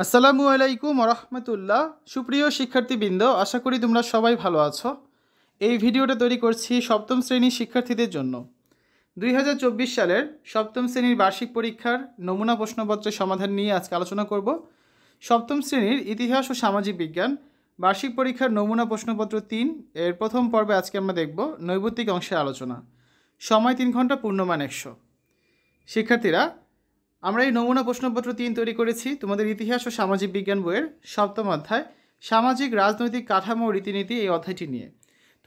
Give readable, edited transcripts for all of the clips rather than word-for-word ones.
আসসালামু আলাইকুম রহমতুল্লাহ। সুপ্রিয় শিক্ষার্থীবৃন্দ, আশা করি তোমরা সবাই ভালো আছো। এই ভিডিওটা তৈরি করছি সপ্তম শ্রেণীর শিক্ষার্থীদের জন্য। 2024 সালের সপ্তম শ্রেণীর বার্ষিক পরীক্ষার নমুনা প্রশ্নপত্রের সমাধান নিয়ে আজকে আলোচনা করব। সপ্তম শ্রেণীর ইতিহাস ও সামাজিক বিজ্ঞান বার্ষিক পরীক্ষার নমুনা প্রশ্নপত্র 3 এর প্রথম পর্বে আজকে আমরা দেখব নৈর্ব্যক্তিক অংশের আলোচনা। সময় 3 ঘন্টা, পূর্ণমান 100। শিক্ষার্থীরা, আমরা এই নমুনা প্রশ্নপত্র 3 তৈরি করেছি তোমাদের ইতিহাস ও সামাজিক বিজ্ঞান বইয়ের সপ্তম অধ্যায় সামাজিক রাজনৈতিক কাঠামো ও রীতিনীতি এই অধ্যায়টি নিয়ে।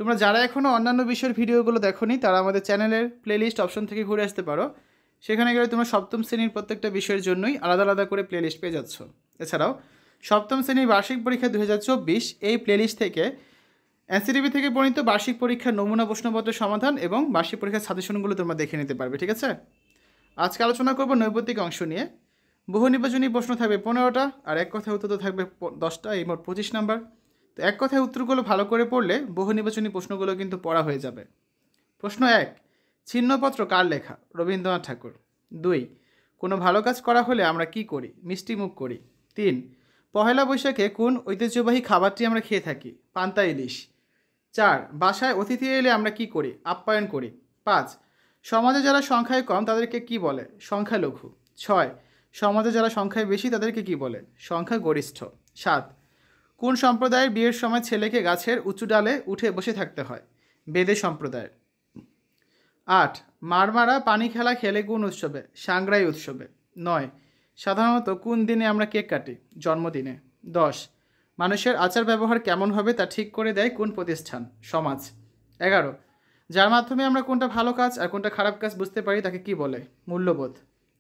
তোমরা যারা এখনও অন্যান্য বিষয়ের ভিডিওগুলো দেখোনি তারা আমাদের চ্যানেলের প্লেলিস্ট অপশন থেকে ঘুরে আসতে পারো। সেখানে গেলে তোমরা সপ্তম শ্রেণীর প্রত্যেকটা বিষয়ের জন্যই আলাদা আলাদা করে প্লেলিস্ট পেয়ে যাচ্ছ। এছাড়াও সপ্তম শ্রেণীর বার্ষিক পরীক্ষা 2024 এই প্লেলিস্ট থেকে এনসিটিভি থেকে প্রণীত বার্ষিক পরীক্ষার নমুনা প্রশ্নপত্রের সমাধান এবং বার্ষিক পরীক্ষার সাজেশনগুলো তোমরা দেখে নিতে পারবে। ঠিক আছে? আজকে আলোচনা করব নৈর্ব্যক্তিক অংশ নিয়ে। বহু নির্বাচনী প্রশ্ন থাকবে 15টা, আর এক কথায় উত্তর তো থাকবে 10টা, এই মোট 25 নাম্বার। তো এক কথায় উত্তরগুলো ভালো করে পড়লে বহু নির্বাচনী প্রশ্নগুলো কিন্তু পড়া হয়ে যাবে। প্রশ্ন 1, ছিন্নপত্র কার লেখা? রবীন্দ্রনাথ ঠাকুর। 2, কোনো ভালো কাজ করা হলে আমরা কি করি? মিষ্টি মুখ করি। 3, পহেলা বৈশাখে কোন ঐতিহ্যবাহী খাবারটি আমরা খেয়ে থাকি? পান্তা ইলিশ। 4, বাসায় অতিথি এলে আমরা কি করি? আপ্যায়ন করি। 5, সমাজে যারা সংখ্যায় কম তাদেরকে কি বলে? সংখ্যালঘু। 6, সমাজে যারা সংখ্যায় বেশি তাদেরকে কি বলে? সংখ্যাগরিষ্ঠ। 7, কোন সম্প্রদায়ের বিয়ের সময় ছেলেকে গাছের উঁচু ডালে উঠে বসে থাকতে হয়? বেদে সম্প্রদায়ের। 8, মারমারা পানি খেলা খেলে কোন উৎসবে? সাংগ্রাই উৎসবে। 9, সাধারণত কোন দিনে আমরা কেক কাটি? জন্মদিনে। 10, মানুষের আচার ব্যবহার কেমন হবে তা ঠিক করে দেয় কোন প্রতিষ্ঠান? সমাজ। 11, যার মাধ্যমে আমরা কোনটা ভালো কাজ আর কোনটা খারাপ কাজ বুঝতে পারি তাকে কি বলে? মূল্যবোধ।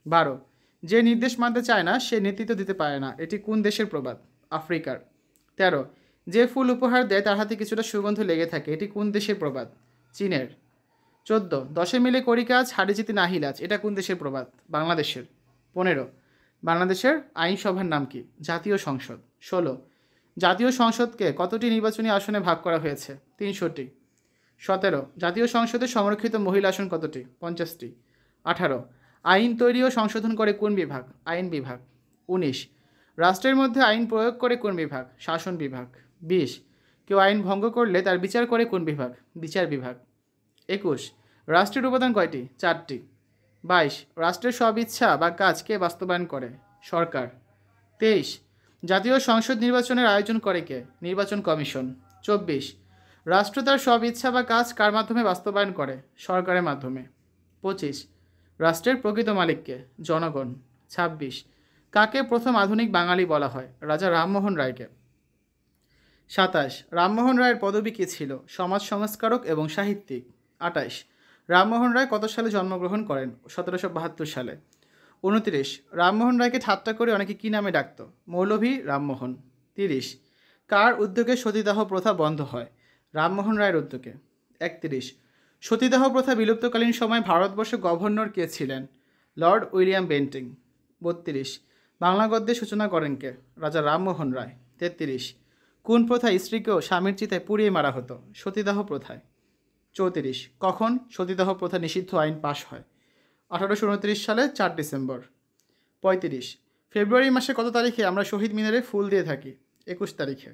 12, যে নির্দেশ মানতে চায় না সে নেতৃত্ব দিতে পারে না, এটি কোন দেশের প্রবাদ? আফ্রিকার। 13, যে ফুল উপহার দেয় তার হাতে কিছুটা সুগন্ধ লেগে থাকে, এটি কোন দেশের প্রবাদ? চীনের। 14, 10 মিলে করি কাজ হারি জিতি নাহি লাজ, এটা কোন দেশের প্রবাদ? বাংলাদেশের। 15, বাংলাদেশের আইনসভার নাম কি? জাতীয় সংসদ। 16, জাতীয় সংসদকে কতটি নির্বাচনী আসনে ভাগ করা হয়েছে? 300টি। 17, জাতীয় সংসদে সংরক্ষিত মহিলা আসন কতটি? 50টি। 18, আইন তৈরি ও সংশোধন করে কোন বিভাগ? আইন বিভাগ। 19, রাষ্ট্রের মধ্যে আইন প্রয়োগ করে কোন বিভাগ? শাসন বিভাগ। 20, কেউ আইন ভঙ্গ করলে তার বিচার করে কোন বিভাগ? বিচার বিভাগ। 21, রাষ্ট্রের উপাদান কয়টি? 4টি। 22, রাষ্ট্রের সব ইচ্ছা বা কাজ কে বাস্তবায়ন করে? সরকার। 23, জাতীয় সংসদ নির্বাচনের আয়োজন করে কে? নির্বাচন কমিশন। 24, রাষ্ট্র তার সব ইচ্ছা বা কাজ কার মাধ্যমে বাস্তবায়ন করে? সরকারের মাধ্যমে। 25, রাষ্ট্রের প্রকৃত মালিককে? জনগণ। 26, কাকে প্রথম আধুনিক বাঙালি বলা হয়? রাজা রামমোহন রায়কে। 27, রামমোহন রায়ের পদবী কী ছিল? সমাজ সংস্কারক এবং সাহিত্যিক। 28, রামমোহন রায় কত সালে জন্মগ্রহণ করেন? 1772 সালে। 29, রামমোহন রায়কে ঠাট্টা করে অনেকে কী নামে ডাকত? মৌলভী রামমোহন। 30, কার উদ্যোগে সতীদাহ প্রথা বন্ধ হয়? রামমোহন রায়ের উদ্যোগে। 31, সতীদাহ প্রথা বিলুপ্তকালীন সময় ভারতবর্ষে গভর্নর কে ছিলেন? Lord William Bentinck. 32, বাংলা গদ্যের সূচনা করেন কে? রাজা রামমোহন রায়। 33, কোন প্রথায় স্ত্রীকেও স্বামীর চিতায় পুড়িয়ে মারা হতো? সতীদাহ প্রথায়। 34, কখন সতীদাহ প্রথা নিষিদ্ধ আইন পাশ হয়? 1829 সালে 4 ডিসেম্বর। 35, ফেব্রুয়ারি মাসে কত তারিখে আমরা শহীদ মিনারে ফুল দিয়ে থাকি? 21 তারিখে।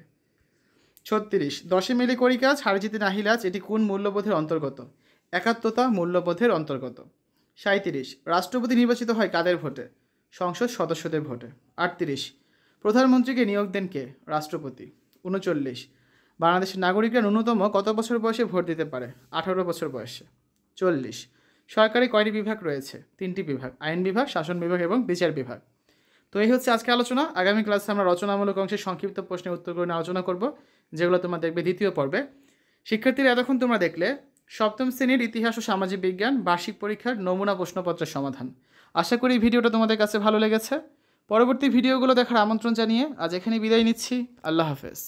36, 10 মিলে করি কাজ হারি জিতি নাহি লাজ, এটি কোন মূল্যবোধের অন্তর্গত? একাত্মতা মূল্যবোধের অন্তর্গত। 37, রাষ্ট্রপতি নির্বাচিত হয় কাদের ভোটে? সংসদ সদস্যদের ভোটে। 38, প্রধানমন্ত্রীকে নিয়োগ দেন কে? রাষ্ট্রপতি। 39, বাংলাদেশের নাগরিকরা ন্যূনতম কত বছর বয়সে ভোট দিতে পারে? 18 বছর বয়সে। 40, সরকারি কয়টি বিভাগ রয়েছে? 3টি বিভাগ, আইন বিভাগ, শাসন বিভাগ এবং বিচার বিভাগ। তো এই হচ্ছে আজকে আলোচনা। আগামী ক্লাসে আমরা রচনামূলক অংশের সংক্ষিপ্ত প্রশ্নের উত্তরগুলো নিয়ে আলোচনা করব, যেগুলো তোমরা দেখবে দ্বিতীয় পর্বে। শিক্ষার্থীরা, এতক্ষণ তোমরা দেখলে সপ্তম শ্রেণীর ইতিহাস ও সামাজিক বিজ্ঞান বার্ষিক পরীক্ষার নমুনা প্রশ্নপত্রের সমাধান। আশা করি ভিডিওটা তোমাদের কাছে ভালো লেগেছে। পরবর্তী ভিডিওগুলো দেখার আমন্ত্রণ জানিয়ে আজ এখানে বিদায় নিচ্ছি। আল্লাহ হাফেজ।